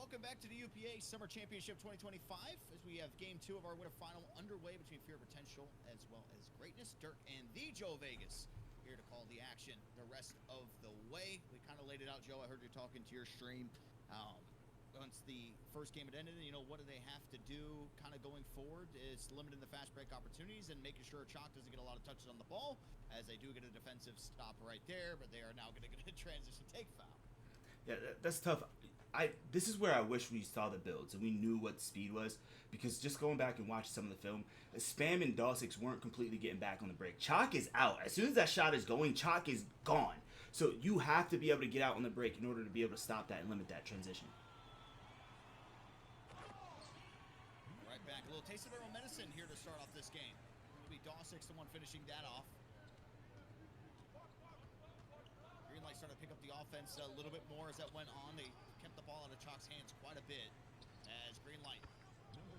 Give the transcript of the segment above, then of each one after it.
welcome back to the UPA Summer Championship 2025 as we have Game 2 of our winter final underway between Fear Potential as well as Greatness. Dirk and the Joe Vegas here to call the action the rest of the way. We kind of laid it out, Joe. I heard you talking to your stream. Once the first game had ended, you know, what do they have to do kind of going forward is limiting the fast break opportunities and making sure Chalk doesn't get a lot of touches on the ball, as they do get a defensive stop right there, but they are now going to get a transition take foul. Yeah, that's tough. This is where I wish we saw the builds and we knew what speed was, because just going back and watching some of the film, Spam and 𝐷𝐸 weren't completely getting back on the break. Chalk is out. As soon as that shot is going, Chalk is gone. So you have to be able to get out on the break in order to be able to stop that and limit that transition. Right back. A little taste of their own medicine here to start off this game. It'll be 𝐷𝐸 the one finishing that off. Greenlight started to pick up the offense a little bit more as that went on. They kept the ball out of Chalk's hands quite a bit as Greenlight,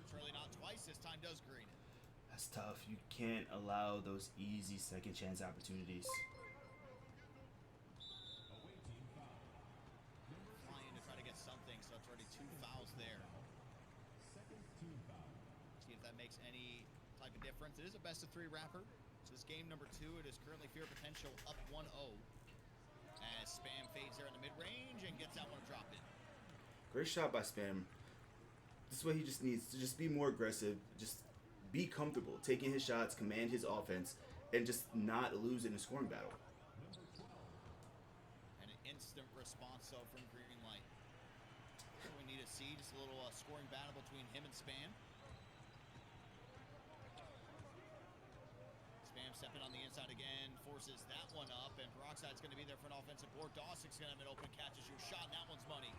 surely not twice, this time does green it. That's tough. You can't allow those easy second chance opportunities. Flying to try to get something, so it's already 2 fouls there. See if that makes any type of difference. It is a best of 3 wrapper. So this game number 2, it is currently Fear Potential up 1-0. As Spam fades there in the mid-range and gets that one dropped in. Great shot by Spam. This is what he just needs to just be more aggressive, just be comfortable, taking his shots, command his offense, and just not lose in a scoring battle. And an instant response, though, from Greenlight. So we need to see just a little scoring battle between him and Spam. Spam stepping on the inside again, forces that one up, and Peroxide's going to be there for an offensive board. 𝐷𝐸's going to have an open catch as you shot, and that one's money.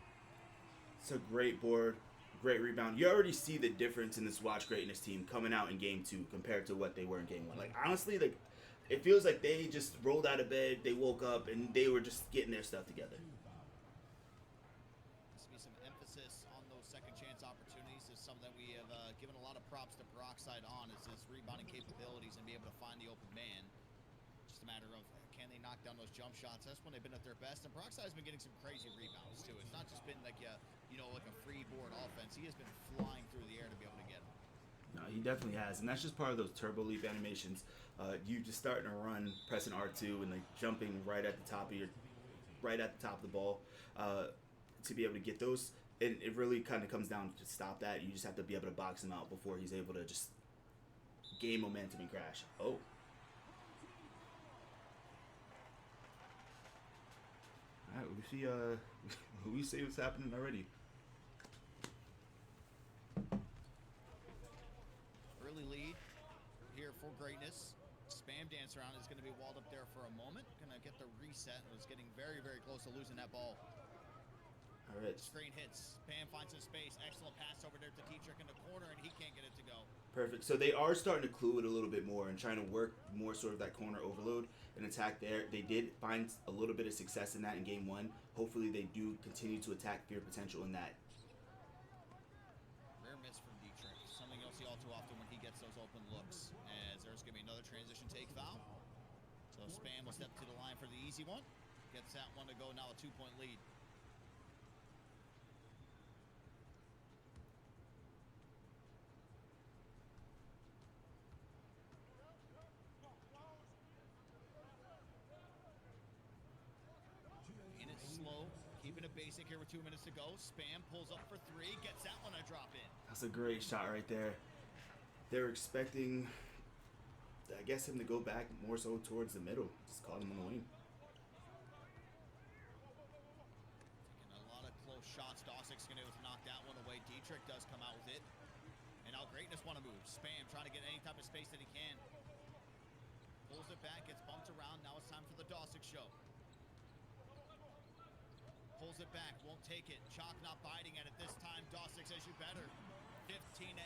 It's a great board, great rebound. You already see the difference in this Watch Greatness team coming out in Game 2 compared to what they were in Game 1. Like, honestly, like, it feels like they just rolled out of bed, they woke up, and they were just getting their stuff together. There's to be some emphasis on those second chance opportunities. Is something that we have given a lot of props to Peroxide on, is his rebounding capabilities and be able to find the open man. Just a matter of, can they knock down those jump shots? That's when they've been at their best. And Peroxide's been getting some crazy rebounds too. It's not just been like like a free board offense. He has been flying through the air to be able to get them. No, he definitely has, and that's just part of those turbo leap animations. You just starting to run, pressing R2, and like jumping right at the top of the ball to be able to get those. And it really kind of comes down to stop that. You just have to be able to box him out before he's able to just gain momentum and crash. Oh. All right, we see what's happening already. Early lead here for Greatness. Spam dance around is going to be walled up there for a moment. Going to get the reset. It was getting very, very close to losing that ball. All right. Screen hits. Spam finds some space. Excellent pass over there to 𝐷𝐸 in the corner, and he can't get it to go. Perfect. So they are starting to clue it a little bit more and trying to work more sort of that corner overload and attack there. They did find a little bit of success in that in Game 1. Hopefully they do continue to attack Fear Potential in that. Rare miss from 𝐷𝐸. Something you'll see all too often when he gets those open looks. As there's going to be another transition take foul. So Spam will step to the line for the easy one. Gets that one to go, now a 2-point lead. In it slow, keeping it basic here with 2 minutes to go. Spam pulls up for 3, gets that one to drop in. That's a great shot right there. They were expecting, I guess, him to go back more so towards the middle. Just caught him on the wing. Taking a lot of close shots. 𝐷𝐸's going to knock that one away. 𝐷𝐸 does come out with it. And now Greatness want to move. Spam trying to get any type of space that he can. Pulls it back, gets bumped around. Now it's time for the 𝐷𝐸 show. Pulls it back, won't take it. Chalk not biting at it this time. 𝐷𝐸 says you better. 15-8.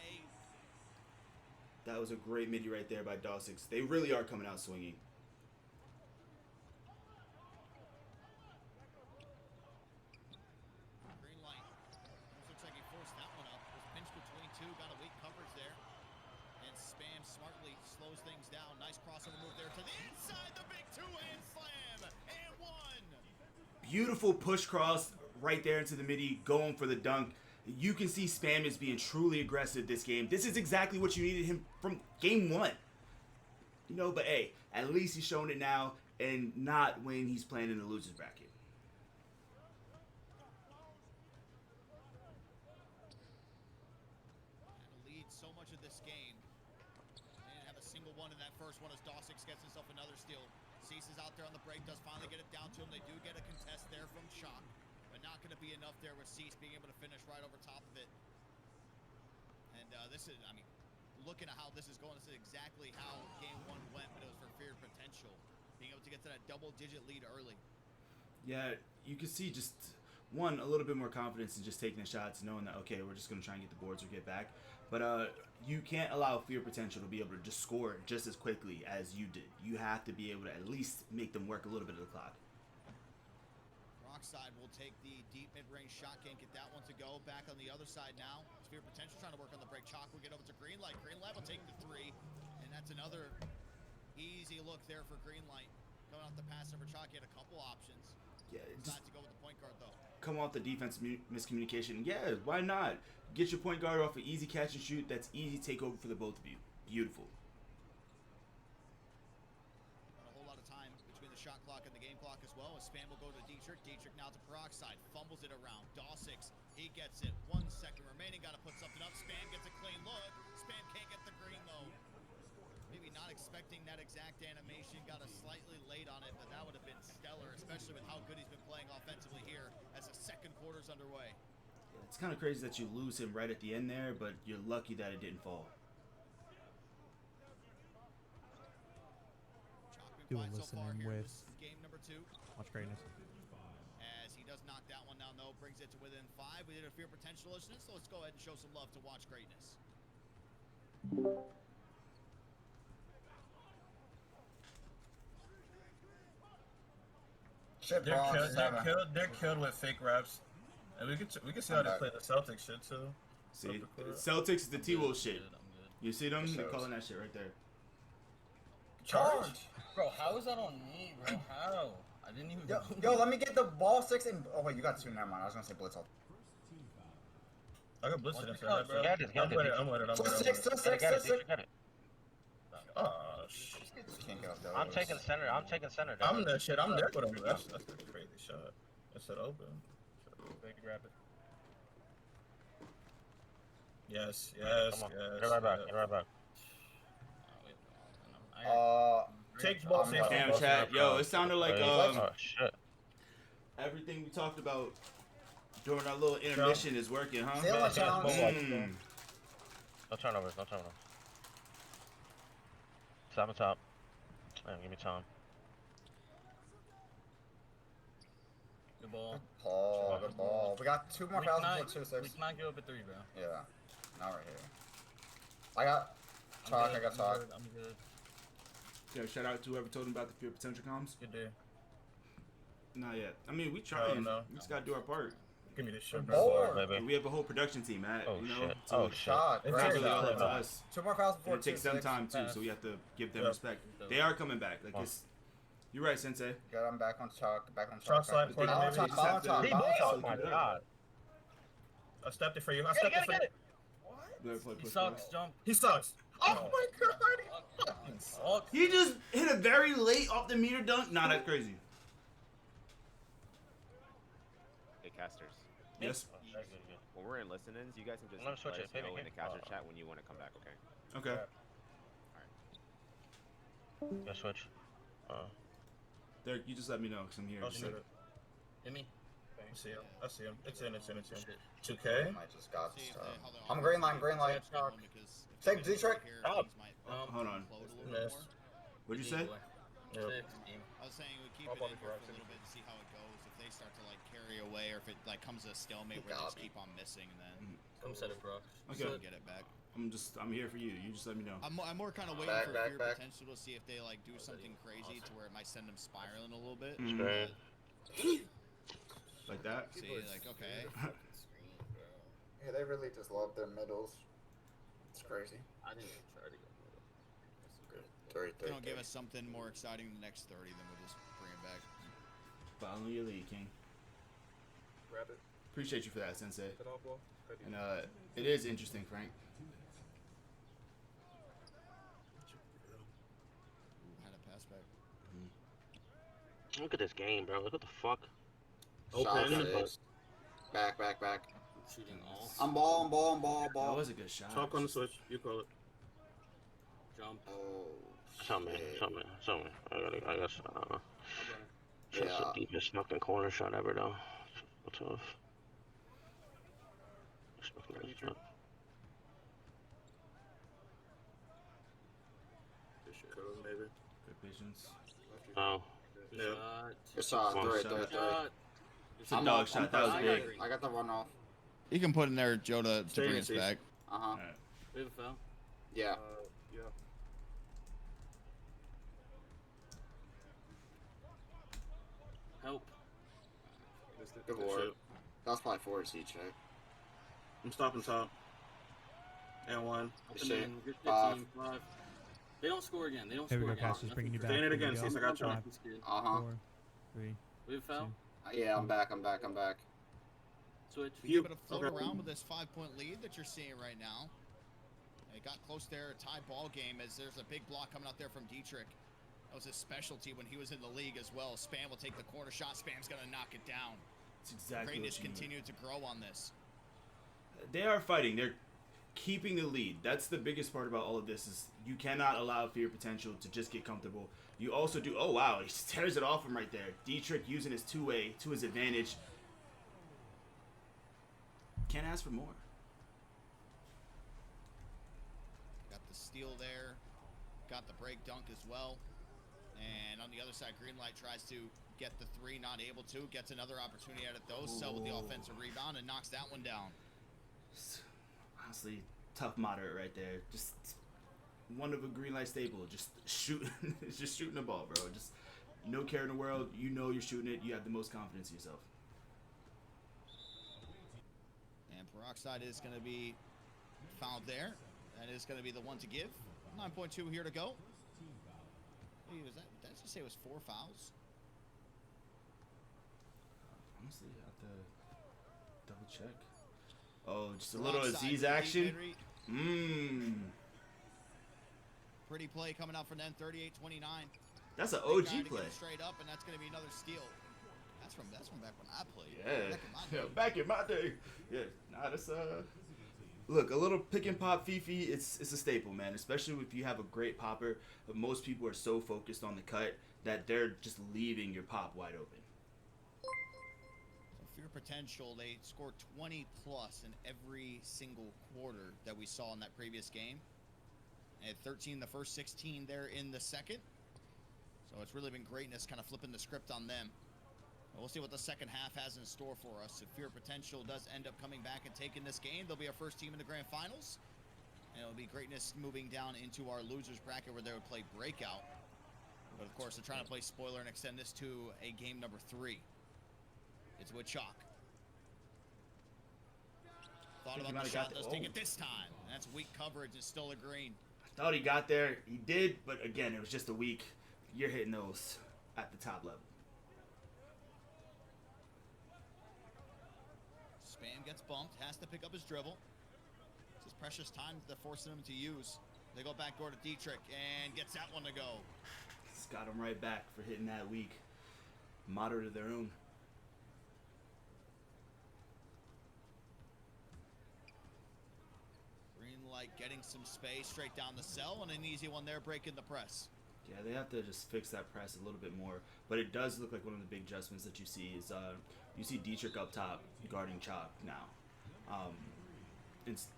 That was a great midi right there by 𝐷𝐸. They really are coming out swinging. Green light. Almost looks like he forced that one up. Was pinched between two, got a weak coverage there. And Spam smartly slows things down. Nice crossover move there to the inside. The big two-hand slam. And one. Beautiful push cross right there into the midi, going for the dunk. You can see Spam is being truly aggressive this game. This is exactly what you needed him from game 1. You know, but hey, at least he's showing it now and not when he's playing in the losers bracket. Lead so much of this game. They didn't have a single one in that first one as 𝐸_𝐸𝐥 gets himself another steal. 𝐶𝐶 is out there on the break, does finally get it down to him. They do get a contest there from 𝐸𝐸, but not going to be enough there with 𝐶𝐶 being able to finish right over top of it. And this is, I mean, looking at how this is going, this is exactly how game 1 went, but it was for Fear Potential. Being able to get to that double-digit lead early. Yeah, you can see just, one, a little bit more confidence in just taking the shots, knowing that, okay, we're just going to try and get the boards or get back. But you can't allow Fear Potential to be able to just score just as quickly as you did. You have to be able to at least make them work a little bit of the clock. Rockside will take the deep mid-range shot, can't get that one to go. Back on the other side now. It's Fear Potential trying to work on the break. 𝐸𝐸 will get over to Greenlight. Greenlight will take the 3, and that's another easy look there for Greenlight. Coming off the pass over 𝐸𝐸, he had a couple options. Yeah, Decided to go with the point guard though. Come off the defense miscommunication. Yeah, why not? Get your point guard off an easy catch and shoot. That's easy takeover for the both of you. Beautiful. Not a whole lot of time between the shot clock and the game clock as well. As Spam will go to 𝐸𝐸𝐥. 𝐸𝐸𝐥 now to Peroxide. Fumbles it around. 𝐸_𝐸𝐥, he gets it. 1 second remaining. Got to put something up. Spam gets a clean look. Spam can't get the green though. Maybe not expecting that exact animation. Got a slightly late on it, but that would have been stellar, especially with how good he's been playing offensively here as the second quarter's underway. Yeah, it's kind of crazy that you lose him right at the end there, but you're lucky that it didn't fall. You were listening with game number 2. Watch Greatness. As he does knock that one down though, brings it to within 5. We did a Fear Potential listening, so let's go ahead and show some love to Watch Greatness. Shit, they're killed with fake reps. And we can see how they play the Celtics shit too. See, Celtics is the T-Wolf shit. I'm good. You see them? They're calling that shit right there. Charge? Bro, how is that on me, bro? How? I didn't even. Yo, let me get the ball 6 and. Oh wait, you got 2. Never mind. I was gonna say blitz. I got blitzed in Got bro. it, I'm with it. 6. Oh shit. Can't get up there. I'm taking center. I'm that shit. I'm there with him. That's a crazy shot. It's it open. Grab it. Yes. Come on. Get right back. Take the ball. Damn, chat. Yo, it sounded like Oh shit. everything we talked about during our little intermission is working, huh? Steal a challenge. No turnovers. Stop on top. Man, give me time. Good ball. Good ball. We got 2 more fouls before 2-6. We cannot give up a 3, bro. Yeah. Now we're here. I got 𝐸𝐸. I'm good. Yeah, shout out to whoever told him about the Fear Potential comms. Good day. Not yet. I mean, we trying. no. We just gotta do our part. Give me this shit, Ball. bro. Baby. We have a whole production team, Matt. Oh you know, shit. so Oh shit. Shot. It's Great really all shot. up to us. 2 more fouls before And it takes them 2-6. time too, so we have to give them respect. They are coming back. Like it's, you're right, Sensei. Good, I'm back on 𝐸𝐸𝐸. Back on Shot 𝐸𝐸𝐸. slide corner, Ball on maybe. top. Ball on top. Ball on top. Oh my god. I stepped it for you. Get it. He sucks. Jump. He sucks. Oh my god. He fucking sucks. He just hit a very late off the meter dunk. Nah, that's crazy. Hey, casters. Yes. When we're in listen-ins, you guys can just Let him switch let it. us know Maybe in the caster chat when you want to come back, okay? Okay. Yeah, switch. Derek, you just let me know because I'm here. I'll Just shoot like- it. Hit me. I see him. It's in. Shit. 2K. I just got See if stuff. how they're I'm green line. Take D-trick. Hold on. Miss. What'd you say? Yep. I was saying we keep I'll it in probably here for correct a it. little bit to see how it goes. If they start to like carry away, or if it like comes to a stalemate where they just keep on missing, then Come set it, bro. Okay. we'll get it back. I'm here for you. You just let me know. I'm more kind of waiting Back, for back, Fear back. Potential to see if they like do something crazy to where it might send them spiraling a little bit. Mhm. But Like that. see, like okay, Yeah, they really just love their middles. It's crazy. I didn't even try to go. if they don't give us something more exciting in the next 30, then we'll just bring it back. Follow your lead, King. Grab it. Appreciate you for that, Sensei. And it is interesting, Frank. Had a pass back. Look at this game, bro. Look what the fuck. Shot Open. six. Back. Shooting all. I'm ball. That was a good shot. Talk on the switch. You call it. Jump. Oh. Something. I guess. That's Yeah. the deepest fucking corner shot ever, though. What's off? Maybe. Good patience. Oh. Yeah. Shot. Good shot. Long Throw shot. it. Shot. It's a dog shot. That was I big. agree. I got the run off. You can put in there, Joe, to Stay bring in, us Steve. back. Uh-huh. We have a foul. Yeah. Yeah. Help. Good lord. That's probably 4 each, right? I'm stopping top. And one. Up Shit. and in. Good 15. 5. They don't score again. They don't Here we score go, again. Cassius, bringing you back. Stay in it Here we again, go. Cease. I got you. 5, Uh-huh. 4, 3. We have a foul. Yeah, I'm back. Switch. Be able to float Okay. around with this 5-point lead that you're seeing right now. It got close there, a tie ball game, as there's a big block coming out there from 𝐷ietrik. That was his specialty when he was in the league as well. Spam will take the corner shot. Spam's gonna knock it down. It's exactly Greatness what you need. continued to grow on this. They are fighting. They're keeping the lead. That's the biggest part about all of this is you cannot allow Fear Potential to just get comfortable. You also do. Oh wow, he just tears it off him right there. 𝐷ietrik using his two-way to his advantage. Can't ask for more. Got the steal there. Got the break dunk as well. And on the other side, Greenlight tries to get the 3, not able to. Gets another opportunity out of those. So with the offensive rebound and knocks that one down. Honestly, tough moderate right there. Just one of a Greenlight staple. Just shoot, just shooting the ball, bro. Just no care in the world. You know you're shooting it. You have the most confidence in yourself. And Peroxide is going to be fouled there. That is going to be the one to give. 9.2 here to go. Hey, was that, did I just say it was 4 fouls? Honestly, I have to double check. Oh, just a little Peroxide Aziz with the action. deep mid-read. Mmm. Pretty play coming out from them, 38-29. That's an Big guy OG to get play. him straight up, and that's going to be another steal. That's from back when I played. Yeah. Back in my day. Back in my day. Yeah. Nah, that's look, a little pick and pop Fifi, it's a staple, man. Especially if you have a great popper. But most people are so focused on the cut that they're just leaving your pop wide open. So Fear Potential, they scored 20 plus in every single quarter that we saw in that previous game. They had 13 the first, 16 there in the second. So it's really been greatness kind of flipping the script on them. We'll see what the second half has in store for us. If Fear Potential does end up coming back and taking this game, they'll be our first team in the grand finals. And it'll be greatness moving down into our losers bracket where they would play breakout. But of course, they're trying to play spoiler and extend this to a game number 3. It's with Chalk. Thought Think he about the might have shot, got does the- take oh. it this time. That's weak coverage and still a green. Thought he got there. He did, but again, it was just a weak. You're hitting those at the top level. Spam gets bumped, has to pick up his dribble. It's his precious time that they're forcing him to use. They go backdoor to 𝐷ietrik and gets that one to go. It's got him right back for hitting that weak. Moderate of their own. Greenlight getting some space straight down the cell and an easy one there breaking the press. Yeah, they have to just fix that press a little bit more. But it does look like one of the big adjustments that you see is you see 𝐷ietrik up top guarding Chalk now.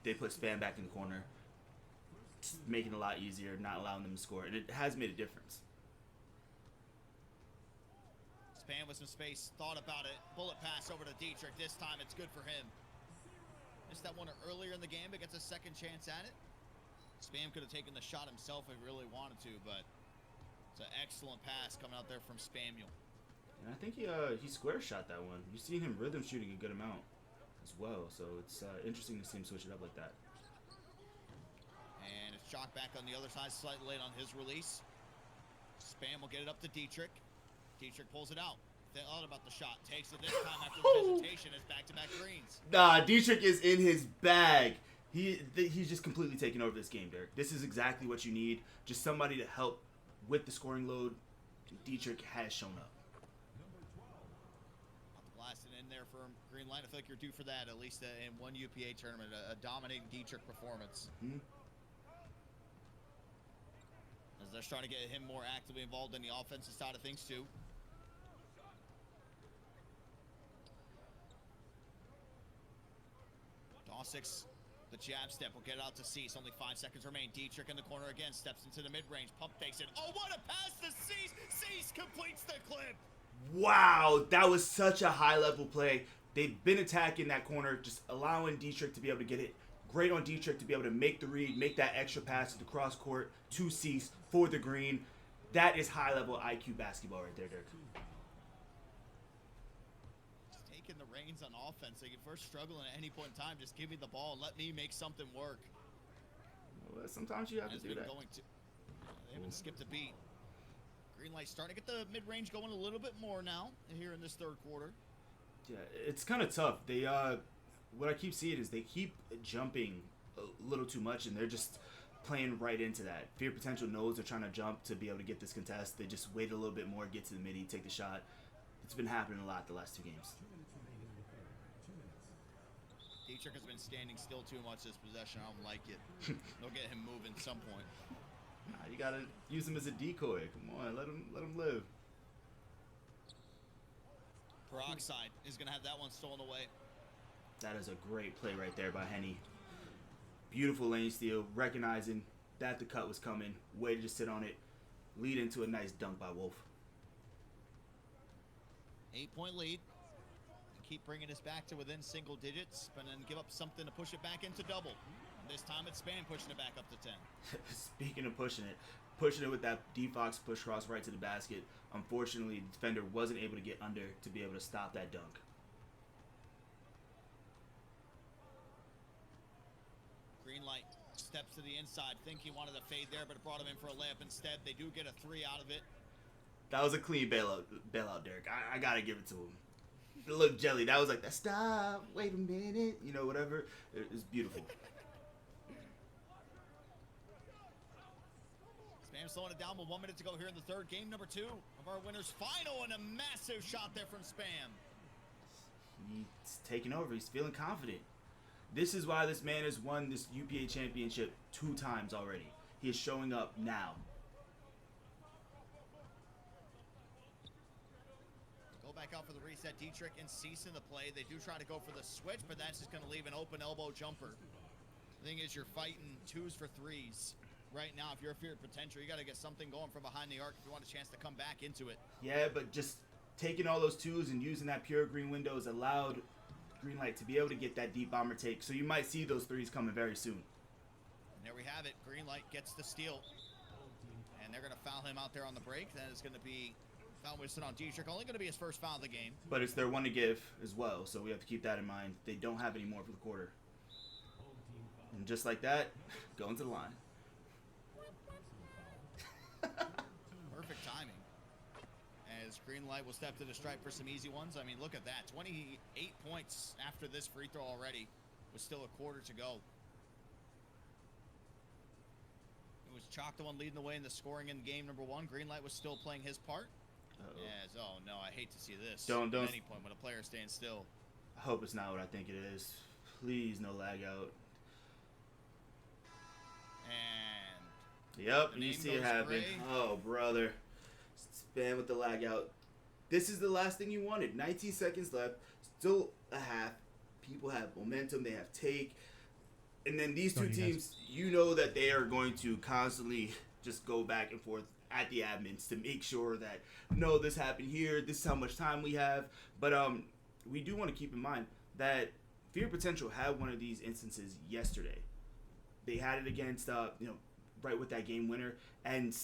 They put Spam back in the corner, just making it a lot easier, not allowing them to score, and it has made a difference. Spam with some space, thought about it. Bullet pass over to 𝐷ietrik. This time it's good for him. Missed that one earlier in the game, but gets a second chance at it. Spam could have taken the shot himself if he really wanted to, but it's an excellent pass coming out there from Spamuel. And I think he square shot that one. You've seen him rhythm shooting a good amount as well, so it's interesting to see him switch it up like that. And it's Chalk back on the other side, slightly late on his release. Spam will get it up to 𝐷ietrik. 𝐷ietrik pulls it out. thought about the shot. Takes it this time after the hesitation. It's back-to-back greens. Nah, 𝐷𝐸 is in his bag. He's just completely taking over this game, Derek. This is exactly what you need. Just somebody to help with the scoring load. 𝐷𝐸 has shown up. Blasting in there for Green Light. I feel like you're due for that, at least in one UPA tournament, a dominating 𝐷𝐸 performance. Mm-hmm. As they're trying to get him more actively involved in the offensive side of things, too. 𝐷𝐸, the jab step will get it out to 𝐒𝐮. Only 5 seconds remain. 𝐷𝐸 in the corner again. Steps into the mid-range. Pump fakes it. Oh, what a pass to 𝐒𝐮. 𝐒𝐮 completes the clip. Wow, that was such a high-level play. They've been attacking that corner, just allowing 𝐷𝐸 to be able to get it. Great on 𝐷𝐸 to be able to make the read, make that extra pass to the cross court to 𝐒𝐮 for the green. That is high-level IQ basketball right there, Dirk. Just taking the reins on offense. Like, if we're struggling at any point in time, just give me the ball and let me make something work. Well, sometimes you have to do that. They haven't skipped a beat. Green Light starting to get the mid-range going a little bit more now here in this third quarter. Yeah, it's kind of tough. They what I keep seeing is they keep jumping a little too much, and they're just playing right into that. Fear Potential knows they're trying to jump to be able to get this contest. They just wait a little bit more, get to the midi, take the shot. It's been happening a lot the last 2 games. 𝐷𝐸 has been standing still too much this possession. I don't like it. They'll get him moving at some point. Nah, you gotta use him as a decoy. Come on, let him live. 𝐅𝐸𝐥𝐸 is gonna have that one stolen away. That is a great play right there by Henny. Beautiful lane steal, recognizing that the cut was coming. Way to just sit on it, lead into a nice dunk by Wolf. 8-point lead. Keep bringing us back to within single digits, but then give up something to push it back into double. And this time it's Span pushing it back up to 10. Speaking of pushing it with that D-Fox push cross right to the basket. Unfortunately, the defender wasn't able to get under to be able to stop that dunk. Green Light steps to the inside. Think he wanted to fade there, but it brought him in for a layup instead. They do get a 3 out of it. That was a clean bailout, Derek. I gotta give it to him. Look, Jelly, that was like that. Stop. Wait a minute. You know, whatever. It was beautiful. Spam slowing it down with 1 minute to go here in the third. Game number 2 of our winners final, and a massive shot there from Spam. He's taking over. He's feeling confident. This is why this man has won this UPA championship 2 times already. He is showing up now. Go back out for the reset. 𝐷𝐸 and 𝐒𝐮 in the play. They do try to go for the switch, but that's just going to leave an open elbow jumper. The thing is, you're fighting 2s for 3s. Right now, if you're a Fear Potential, you got to get something going from behind the arc if you want a chance to come back into it. Yeah, but just taking all those 2s and using that pure green window has allowed Green Light to be able to get that deep bomber take. So you might see those 3s coming very soon. And there we have it. Green Light gets the steal. And they're going to foul him out there on the break. That is going to be foul wasted on 𝐷𝐸. Only going to be his first foul of the game. But it's their one to give as well, so we have to keep that in mind. They don't have any more for the quarter. And just like that, going to the line. Perfect timing. As Green Light will step to the stripe for some easy ones. I mean, look at that. 28 points after this free throw already. With still a quarter to go. It was Chalk the one leading the way in the scoring in game number 1. Green Light was still playing his part. Yes. Oh no, I hate to see this. Don't. At any point when a player stands still. I hope it's not what I think it is. Please, no lag out. And yep, the you name see it goes happen. gray. Oh, brother. Spam with the lag out. This is the last thing you wanted. 19 seconds left. Still a half. People have momentum. They have take. And then these 2 teams, you know that they are going to constantly just go back and forth at the admins to make sure that, no, this happened here. This is how much time we have. But we do want to keep in mind that Fear Potential had one of these instances yesterday. They had it against, right with that game winner, and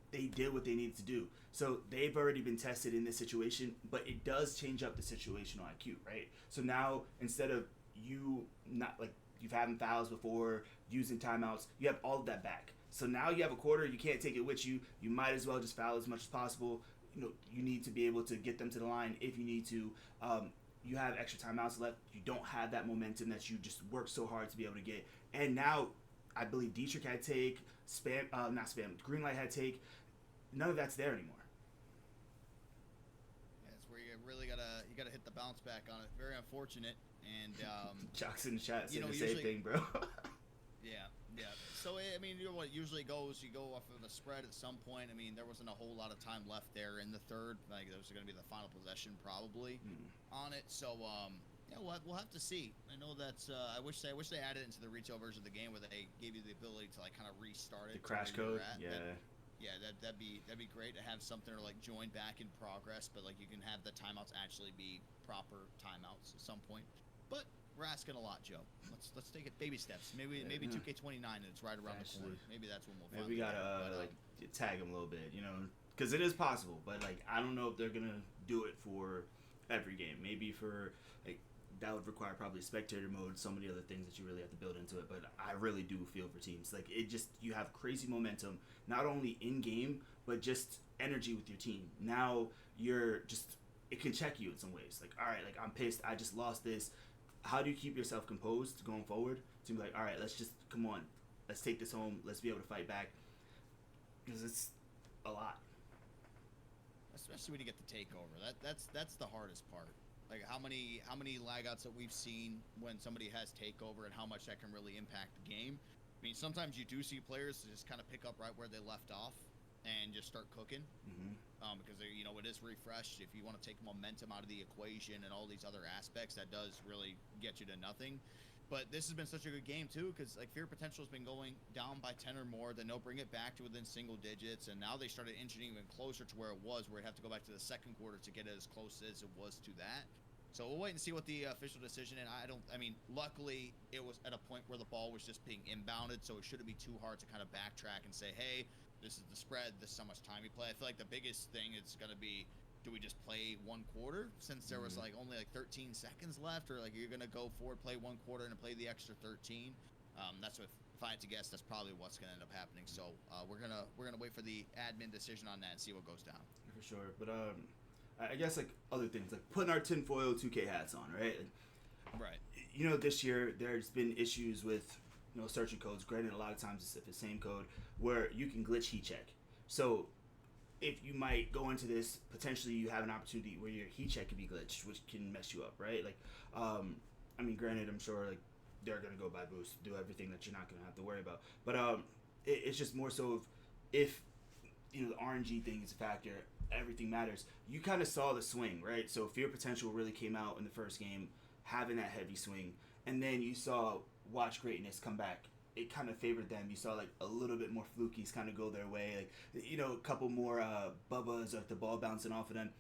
they did what they needed to do. So they've already been tested in this situation, but it does change up the situational IQ, right? So now, instead of you not, like, you've had fouls before, using timeouts, you have all of that back. So now you have a quarter, you can't take it with you. You might as well just foul as much as possible, you need to be able to get them to the line if you need to. You have extra timeouts left. You don't have that momentum that you just worked so hard to be able to get. And now, I believe Dietrich had take, Greenlight had take. None of that's there anymore. Yeah, that's where you really gotta hit the bounce back on it. Very unfortunate. And Jocks in the chat saying the usually, same thing, bro. Yeah. So I mean, you know what it usually goes. You go off of a spread at some point. I mean, there wasn't a whole lot of time left there in the third. Like, that was going to be the final possession probably on it. So yeah, we'll have to see. I know that's. I wish they added it into the retail version of the game where they gave you the ability to like kind of restart it. The crash code. Yeah, that'd be great to have something or like join back in progress, but like you can have the timeouts actually be proper timeouts at some point. But we're asking a lot, Joe. Let's take it baby steps. Maybe 2K29 and it's right around the corner. Maybe that's when we'll find. Maybe we gotta like tag them a little bit, because it is possible. But like I don't know if they're gonna do it for every game. Maybe for like that would require probably spectator mode, so many other things that you really have to build into it. But I really do feel for teams. Like it just you have crazy momentum, not only in game but just energy with your team. Now you're just it can check you in some ways. Like all right, like I'm pissed. I just lost this. How do you keep yourself composed going forward to be like, all right, let's just come on, let's take this home, let's be able to fight back, because it's a lot. Especially when you get the takeover. That's the hardest part. Like how many lagouts that we've seen when somebody has takeover and how much that can really impact the game. I mean, sometimes you do see players just kind of pick up right where they left off and just start cooking. Because it is refreshed. If you want to take momentum out of the equation and all these other aspects, that does really get you to nothing. But this has been such a good game too, because like Fear Potential has been going down by 10 or more, then they'll bring it back to within single digits, and now they started inching even closer to where it was, where you'd have to go back to the second quarter to get it as close as it was to that. So we'll wait and see what the official decision. And luckily it was at a point where the ball was just being inbounded, so it shouldn't be too hard to kind of backtrack and say, hey, this is the spread, this is how much time we play. I feel like the biggest thing is going to be, do we just play one quarter since there was like only like 13 seconds left, or like you're going to go forward, play one quarter and play the extra 13? That's what, if I had to guess, that's probably what's going to end up happening. So we're gonna wait for the admin decision on that and see what goes down. For sure. But I guess like other things, like putting our tinfoil 2K hats on, right? Right. This year there's been issues with searching codes. Granted, a lot of times it's the same code where you can glitch heat check. So if you might go into this, potentially you have an opportunity where your heat check can be glitched, which can mess you up, right? Like, granted, I'm sure like they're gonna go by boost, do everything that you're not gonna have to worry about. But it's just more so of if the RNG thing is a factor, everything matters. You kind of saw the swing, right? So Fear Potential really came out in the first game, having that heavy swing, and then you saw Watch Greatness come back. It kind of favored them. You saw like a little bit more flukies kind of go their way, like a couple more bubbas, like the ball bouncing off of them.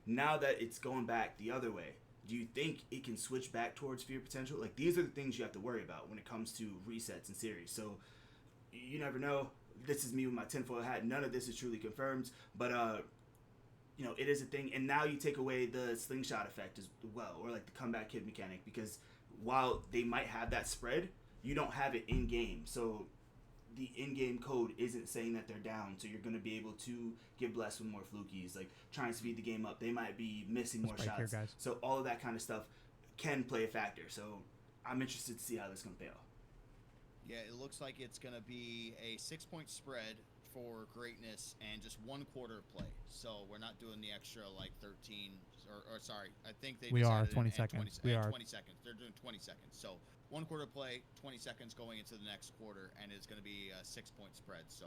Now that it's going back the other way, do you think it can switch back towards Fear Potential? Like these are the things you have to worry about when it comes to resets and series. So you never know. This is me with my tinfoil hat. None of this is truly confirmed, but it is a thing. And now you take away the slingshot effect as well, or like the comeback kid mechanic, because while they might have that spread, you don't have it in game. So the in-game code isn't saying that they're down, so you're going to be able to get blessed with more flukies, like try and speed the game up. They might be missing more shots. Here, guys. So all of that kind of stuff can play a factor. So I'm interested to see how this can fail. Yeah, it looks like it's going to be a 6-point spread for Greatness and just 1 quarter of play. So we're not doing the extra like 13 or sorry, I think they we are decided 20 in seconds. 20, we are 20 seconds. They're doing 20 seconds. So 1 quarter play, 20 seconds going into the next quarter, and it's going to be a 6-point spread. So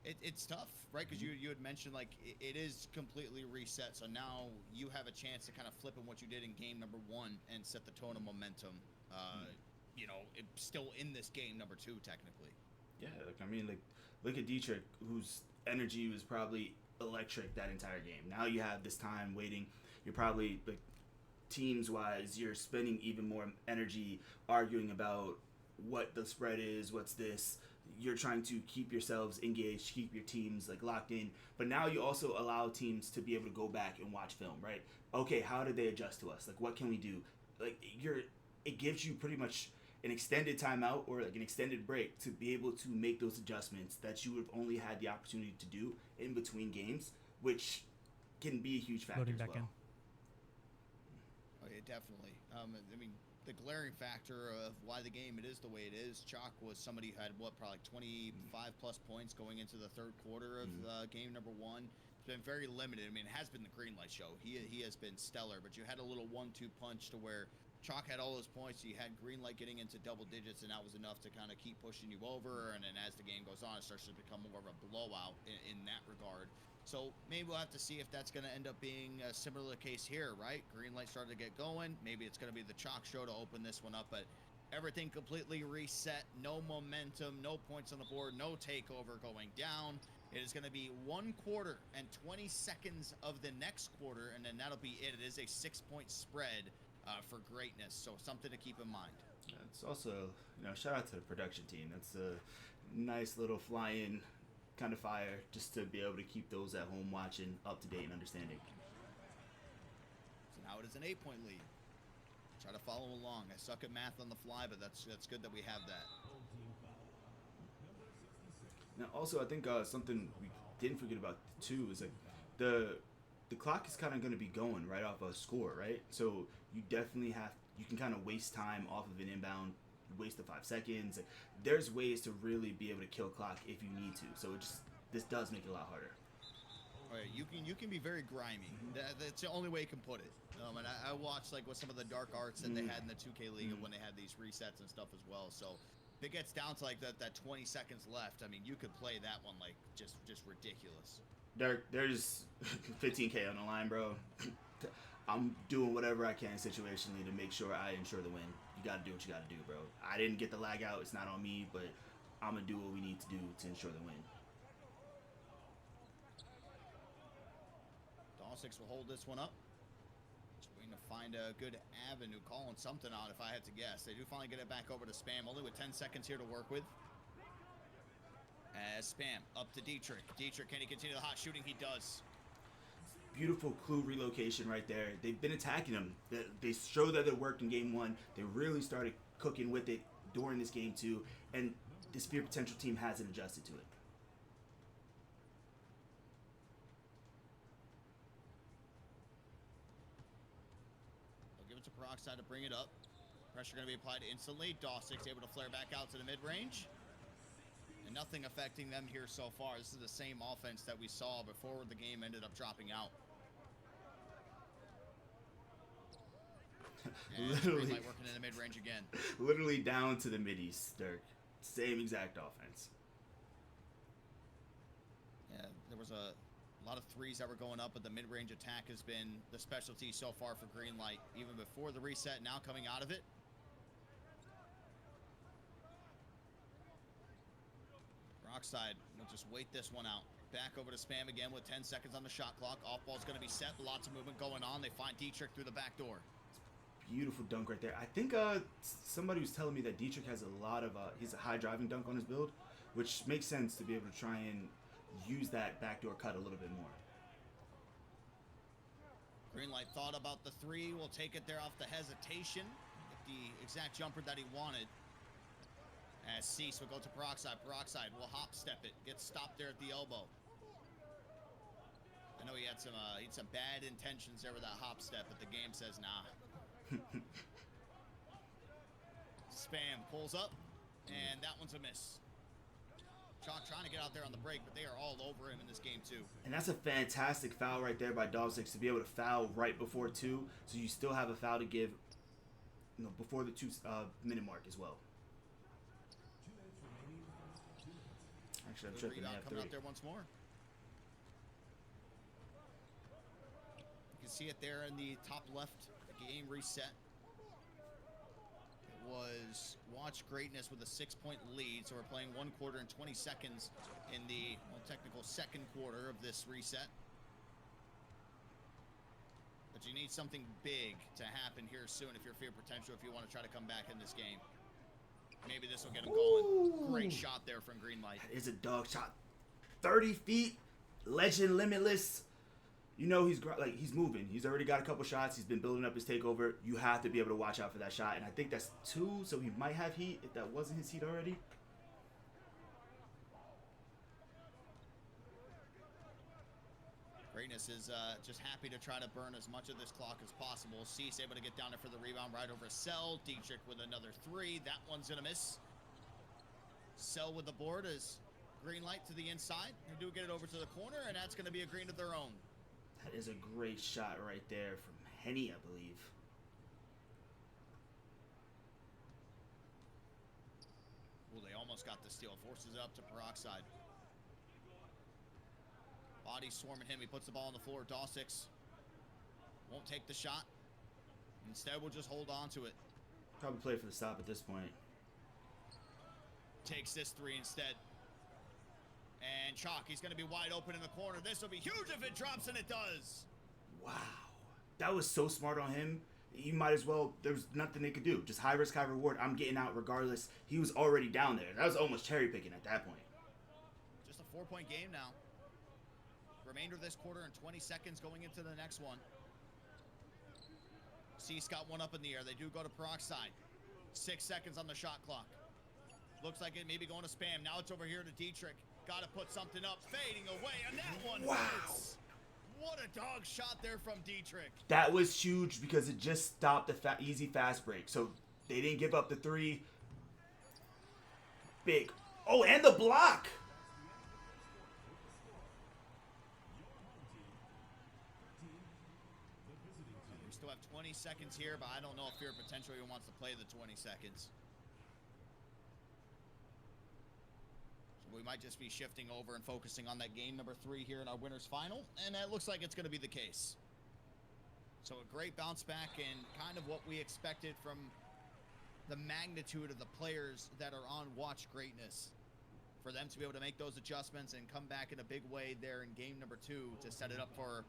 it's tough, right? Because you had mentioned like it is completely reset. So now you have a chance to kind of flip in what you did in game number 1 and set the tone of momentum. It's still in this game number 2 technically. Yeah, look at Dietrich, whose energy was probably electric that entire game. Now you have this time waiting. You're probably like teams wise, you're spending even more energy arguing about what the spread is, what's this. You're trying to keep yourselves engaged, keep your teams like locked in. But now you also allow teams to be able to go back and watch film, right? Okay, how did they adjust to us? Like, what can we do? Like, it gives you pretty much an extended timeout or like an extended break to be able to make those adjustments that you would have only had the opportunity to do in between games, which can be a huge factor Loading as back well. in. Oh, yeah, definitely. I mean, the glaring factor of why the game it is the way it is, Chalk was somebody who had, probably 25-plus points going into the third quarter of game number 1. It's been very limited. I mean, it has been the Greenlight show. He has been stellar, but you had a little 1-2 punch to where Chalk had all those points. You had Greenlight getting into double digits, and that was enough to kind of keep pushing you over. And then as the game goes on, it starts to become more of a blowout in that regard. So maybe we'll have to see if that's going to end up being a similar case here, right? Greenlight started to get going. Maybe it's going to be the Chalk show to open this one up, but everything completely reset. No momentum, no points on the board, no takeover going down. It is going to be 1 quarter and 20 seconds of the next quarter, and then that'll be it. It is a 6-point spread for greatness, so something to keep in mind. It's also, shout out to the production team. That's a nice little fly-in kind of fire just to be able to keep those at home watching up to date and understanding. So now it is an 8-point lead. Try to follow along. I suck at math on the fly, but that's good that we have that. Now, also, I think something we didn't forget about too is like the clock is kind of going to be going right off a score, right? So you definitely you can kind of waste time off of an inbound, waste the 5 seconds. Like, there's ways to really be able to kill clock if you need to. So this does make it a lot harder. Oh, yeah, you can be very grimy. That's the only way you can put it. And I watched like with some of the dark arts that they had in the 2K League when they had these resets and stuff as well. So if it gets down to like that 20 seconds left, I mean, you could play that one like just ridiculous. There's 15K on the line, bro. I'm doing whatever I can situationally to make sure I ensure the win. You got to do what you got to do, bro. I didn't get the lag out. It's not on me, but I'm going to do what we need to do to ensure the win. 𝐸_6 will hold this one up. Just waiting to find a good avenue, calling something out if I had to guess. They do finally get it back over to Spam, only with 10 seconds here to work with. As Spam up to Dietrich. Dietrich, can he continue the hot shooting? He does. Beautiful clue relocation right there. They've been attacking him. They showed that it worked in game 1. They really started cooking with it during this game 2, and this Fear Potential team hasn't adjusted to it. They'll give it to Peroxide to bring it up. Pressure going to be applied instantly. 𝐸_6 able to flare back out to the mid-range. And nothing affecting them here so far. This is the same offense that we saw before the game ended up dropping out. Literally working in the mid-range again. Literally down to the middies, Dirk. Same exact offense. Yeah, there was a lot of threes that were going up, but the mid-range attack has been the specialty so far for Greenlight, even before the reset, now coming out of it. Peroxide will just wait this one out. Back over to Spam again with 10 seconds on the shot clock. Off ball's going to be set. Lots of movement going on. They find Dietrich through the back door. Beautiful dunk right there. I think somebody was telling me that Dietrich has a lot of he's a high driving dunk on his build, which makes sense to be able to try and use that backdoor cut a little bit more. Greenlight thought about the 3. Will take it there off the hesitation. Get the exact jumper that he wanted. As 𝐸𝐶 will go to Peroxide. Peroxide will hop step it. Gets stopped there at the elbow. I know he had some bad intentions there with that hop step, but the game says nah. Spam pulls up, and that one's a miss. Chalk trying to get out there on the break, but they are all over him in this game too. And that's a fantastic foul right there by 𝐸_6 to be able to foul right before 2, so you still have a foul to give, before the 2-minute mark as well. Actually, I'm Good tripping. rebound coming F3. out there once more. You can see it there in the top left, the game reset. It was Watch Greatness with a 6-point lead, so we're playing 1 quarter and 20 seconds in the technical second quarter of this reset. But you need something big to happen here soon if you're Fear Potential, if you want to try to come back in this game. Maybe this will get him going. Great shot there from Greenlight. That is a dog shot. 30 feet, legend limitless. He's moving. He's already got a couple shots. He's been building up his takeover. You have to be able to watch out for that shot. And I think that's 2, so he might have heat if that wasn't his heat already. Greatness is just happy to try to burn as much of this clock as possible. 𝐒𝐮 able to get down there for the rebound right over 𝐒𝐿. 𝐷 with another 3. That one's going to miss. 𝐒𝐿 with the board is green light to the inside. They do get it over to the corner, and that's going to be a green of their own. That is a great shot right there from 𝐻ENNY, I believe. Well, they almost got the steal. Forces it up to 𝐅𝐸𝐥𝐦. Body swarming him. He puts the ball on the floor. 𝐑𝐨𝐨𝐥𝐿 won't take the shot. Instead, we'll just hold on to it. Probably play for the stop at this point. Takes this 3 instead. And 𝐞𝐞, he's going to be wide open in the corner. This will be huge if it drops, and it does. Wow. That was so smart on him. You might as well, there's nothing they could do. Just high risk, high reward. I'm getting out regardless. He was already down there. That was almost cherry picking at that point. Just a 4-point game now. Remainder of this quarter and 20 seconds going into the next one. 𝐒𝐮 got one up in the air. They do go to 𝐅𝐸𝐥𝐦. 6 seconds on the shot clock. Looks like it may be going to spam. Now it's over here to 𝐷. Got to put something up. Fading away. And that one hits. What a dog shot there from 𝐷. That was huge because it just stopped the easy fast break. So they didn't give up the 3. Big. Oh, and the block. We still have 20 seconds here, but I don't know if Fear Potential even wants to play the 20 seconds. We might just be shifting over and focusing on that game number 3 here in our winners final, and it looks like it's going to be the case. So a great bounce back and kind of what we expected from the magnitude of the players that are on Watch Greatness. For them to be able to make those adjustments and come back in a big way there in game number 2 to set it up for,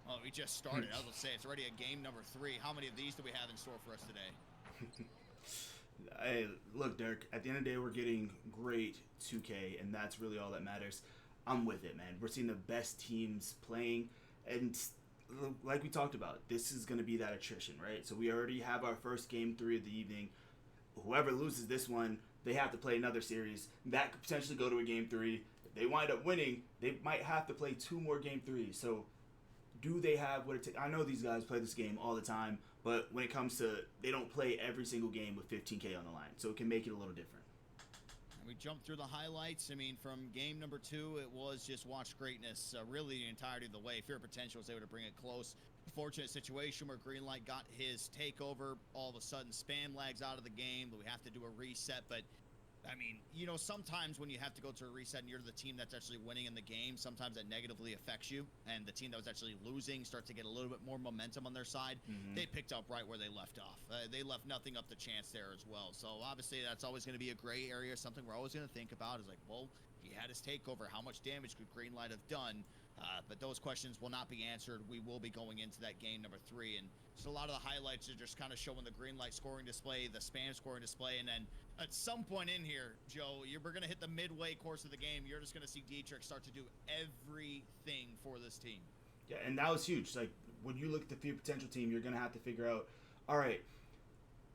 well, we just started. I was going to say, it's already a game number 3. How many of these do we have in store for us today? Hey, look, Dirk, at the end of the day, we're getting great 2K, and that's really all that matters. I'm with it, man. We're seeing the best teams playing, and like we talked about, this is going to be that attrition, right? So we already have our first game 3 of the evening. Whoever loses this one, they have to play another series. That could potentially go to a game 3. If they wind up winning, they might have to play 2 more game 3s. So do they have what it takes? I know these guys play this game all the time, but when it comes to, they don't play every single game with 15K on the line, so it can make it a little different. And we jumped through the highlights. I mean, from game number 2, it was just Watch Greatness really the entirety of the way. Fear Potential was able to bring it close. Fortunate situation where Greenlight got his takeover. All of a sudden, spam lags out of the game. We have to do a reset, but I mean, you know, sometimes when you have to go to a reset and you're the team that's actually winning in the game, sometimes that negatively affects you. And the team that was actually losing starts to get a little bit more momentum on their side. They picked up right where they left off. They left nothing up to chance there as well. So obviously that's always going to be a gray area. Something we're always going to think about is like, well, he had his takeover. How much damage could Greenlight have done? But those questions will not be answered. We will be going into that game number 3. And just a lot of the highlights are just kind of showing the Greenlight scoring display, the spam scoring display. And then at some point in here, Joe, we're going to hit the midway course of the game. You're just going to see 𝐷 start to do everything for this team. Yeah, and that was huge. Like, when you look at the Fear Potential team, you're going to have to figure out, all right,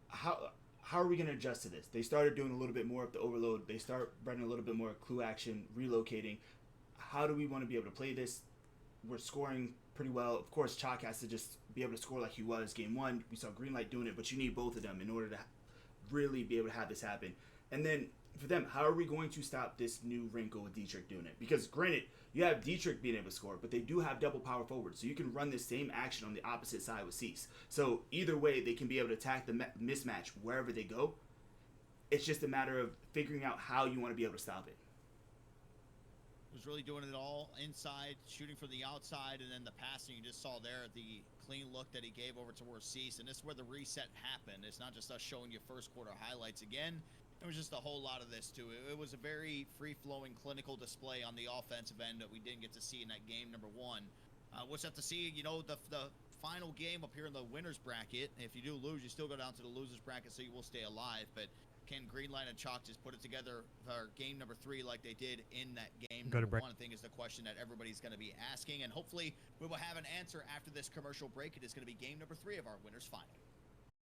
how are we going to adjust to this? They started doing a little bit more of the overload. They start running a little bit more clue action, relocating. How do we want to be able to play this? We're scoring pretty well. Of course, 𝐞𝐞 has to just be able to score like he was game 1. We saw Greenlight doing it, but you need both of them in order to really be able to have this happen. And then for them, how are we going to stop this new wrinkle with 𝐷 doing it? Because granted, you have 𝐷 being able to score, but they do have double power forward, so you can run the same action on the opposite side with 𝐒𝐮. So either way, they can be able to attack the mismatch wherever they go. It's just a matter of figuring out how you want to be able to stop it. Was really doing it all inside, shooting from the outside, and then the passing you just saw there, the clean look that he gave over towards 𝐒𝐮. And this is where the reset happened. It's not just us showing you first quarter highlights again. It was just a whole lot of this too. It was a very free-flowing clinical display on the offensive end that we didn't get to see in that game number 1. We'll have to see, you know, the final game up here in the winner's bracket. If you do lose, you still go down to the loser's bracket, so you will stay alive. But can Greenlight and 𝐞𝐞 just put it together for game number 3 like they did in that game number 1? I think is the question that everybody's going to be asking. And hopefully we will have an answer after this commercial break. It is going to be game number 3 of our winners final.